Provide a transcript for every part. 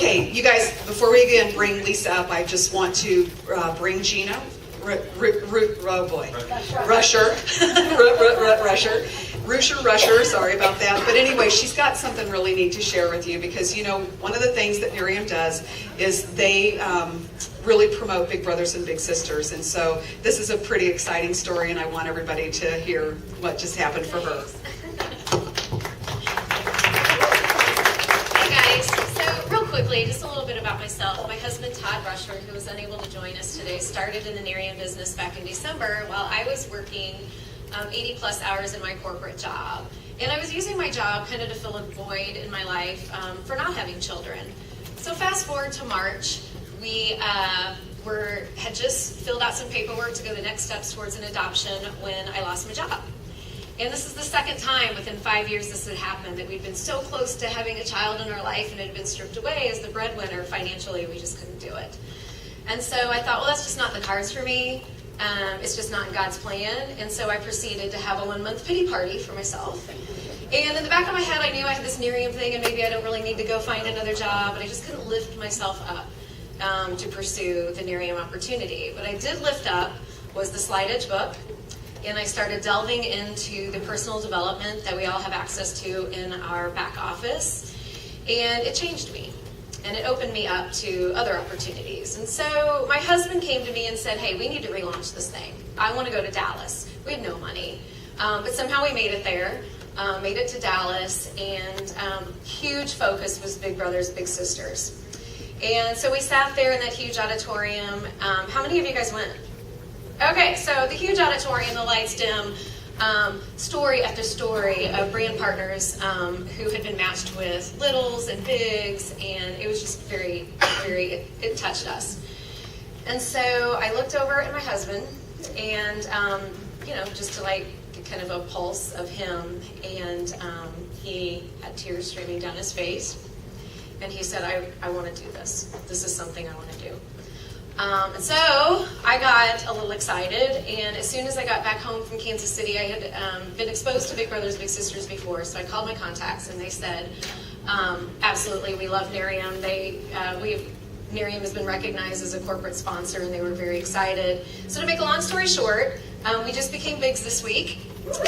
Okay, you guys, before we again bring Lisa up, I just want to bring Gina. Rusher, sorry about that. But anyway, she's got something really neat to share with you because, you know, one of the things that Nerium does is they really promote Big Brothers and Big Sisters. And so this is a pretty exciting story, and I want everybody to hear what just happened for her. Quickly, just a little bit about myself. My husband, Todd Rushford, who was unable to join us today, started in the Nerium business back in December while I was working 80 plus hours in my corporate job. And I was using my job kind of to fill a void in my life for not having children. So fast forward to March, we had just filled out some paperwork to go the next steps towards an adoption when I lost my job. And this is the second time within 5 years this had happened, that we'd been so close to having a child in our life and it had been stripped away as the breadwinner. Financially, we just couldn't do it. And so I thought, well, that's just not the cards for me. It's just not in God's plan. And so I proceeded to have a 1-month pity party for myself. And in the back of my head, I knew I had this Nerium thing and maybe I don't really need to go find another job, but I just couldn't lift myself up to pursue the Nerium opportunity. What I did lift up was the Slide Edge book. And I started delving into the personal development that we all have access to in our back office. And it changed me. And it opened me up to other opportunities. And so my husband came to me and said, hey, we need to relaunch this thing. I want to go to Dallas. We had no money. But somehow we made it there. Made it to Dallas. And huge focus was Big Brothers, Big Sisters. And so we sat there in that huge auditorium. How many of you guys went? Okay, so the huge auditorium, the lights dim, story after story of brand partners who had been matched with littles and bigs, and it was just very, it touched us. And so I looked over at my husband, and, just to get kind of a pulse of him, and he had tears streaming down his face, and he said, I want to do this. This is something I want to do. And so I got a little excited, and as soon as I got back home from Kansas City, I had been exposed to Big Brothers Big Sisters before, so I called my contacts, and they said, absolutely, we love Nerium. Nerium has been recognized as a corporate sponsor, and they were very excited. So to make a long story short, we just became bigs this week, and next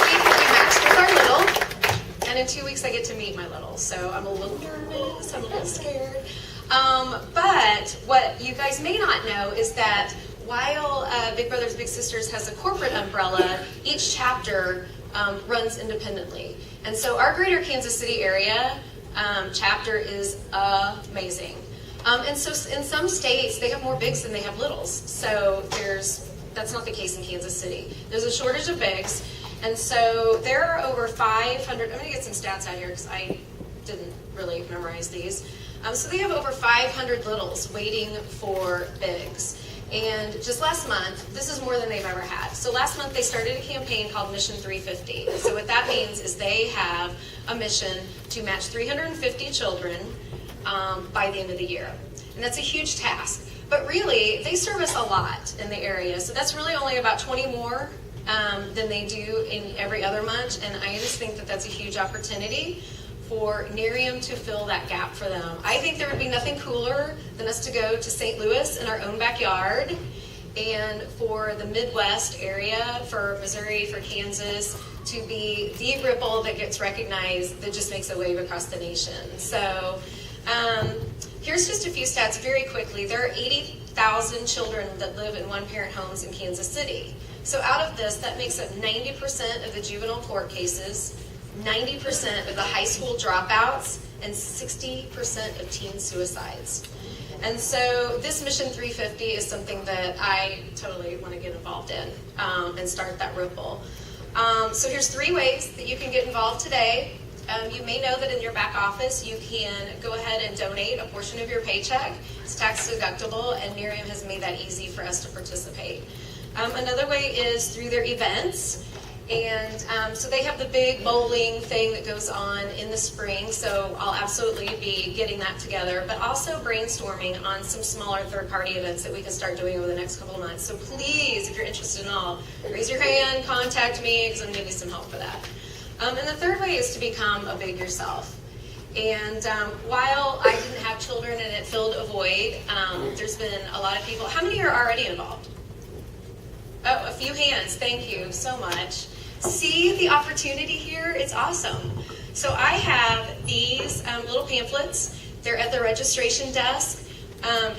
week we'll be matched with our little, and in 2 weeks I get to meet my little, so I'm a little nervous, I'm a little scared. But what you guys may not know is that while Big Brothers Big Sisters has a corporate umbrella, each chapter runs independently. And so our greater Kansas City area chapter is amazing. And so in some states, they have more bigs than they have littles. So that's not the case in Kansas City. There's a shortage of bigs. And so there are over 500, I'm going to get some stats out here because I didn't really memorize these. So they have over 500 littles waiting for bigs. And just last month, this is more than they've ever had. So last month they started a campaign called Mission 350. And so what that means is they have a mission to match 350 children by the end of the year. And that's a huge task. But really, they service a lot in the area. So that's really only about 20 more than they do in every other month. And I just think that that's a huge opportunity for Nerium to fill that gap for them. I think there would be nothing cooler than us to go to St. Louis in our own backyard, and for the Midwest area, for Missouri, for Kansas, to be the ripple that gets recognized, that just makes a wave across the nation. So here's just a few stats very quickly. There are 80,000 children that live in one-parent homes in Kansas City. So out of this, that makes up 90% of the juvenile court cases, 90% of the high school dropouts, and 60% of teen suicides. And so this Mission 350 is something that I totally want to get involved in and start that ripple. So here's 3 ways that you can get involved today. You may know that in your back office you can go ahead and donate a portion of your paycheck. It's tax deductible, and Nerium has made that easy for us to participate. Another way is through their events. And so they have the big bowling thing that goes on in the spring, so I'll absolutely be getting that together, but also brainstorming on some smaller third-party events that we can start doing over the next couple of months. So please, if you're interested in all, raise your hand, contact me, because I'm going to give you some help for that. And the third way is to become a big yourself. And while I didn't have children and it filled a void, there's been a lot of people. How many are already involved? Oh, a few hands. Thank you so much. See the opportunity here? It's awesome. So I have these little pamphlets. They're at the registration desk.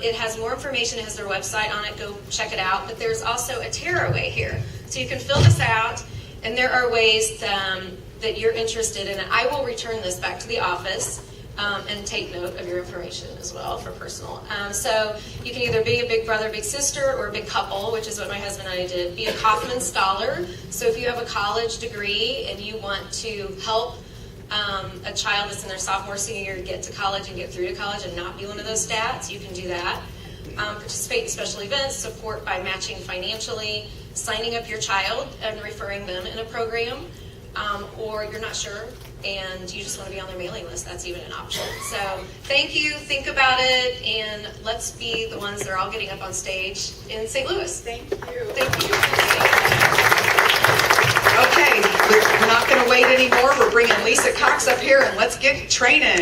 It has more information. It has their website on it. Go check it out. But there's also a tearaway here. So you can fill this out, and there are ways that you're interested in it. I will return this back to the office and take note of your information as well for personal. So you can either be a big brother, big sister, or a big couple, which is what my husband and I did. Be a Kaufman Scholar. So if you have a college degree and you want to help a child that's in their sophomore, senior year get to college and get through to college and not be one of those stats, you can do that. Participate in special events, support by matching financially, signing up your child and referring them in a program, or you're not sure and you just want to be on their mailing list, that's even an option. So thank you, think about it, and let's be the ones that are all getting up on stage in St. Louis. Thank you. Thank you. Okay, we're not going to wait anymore. We're bringing Lisa Cox up here, and let's get training.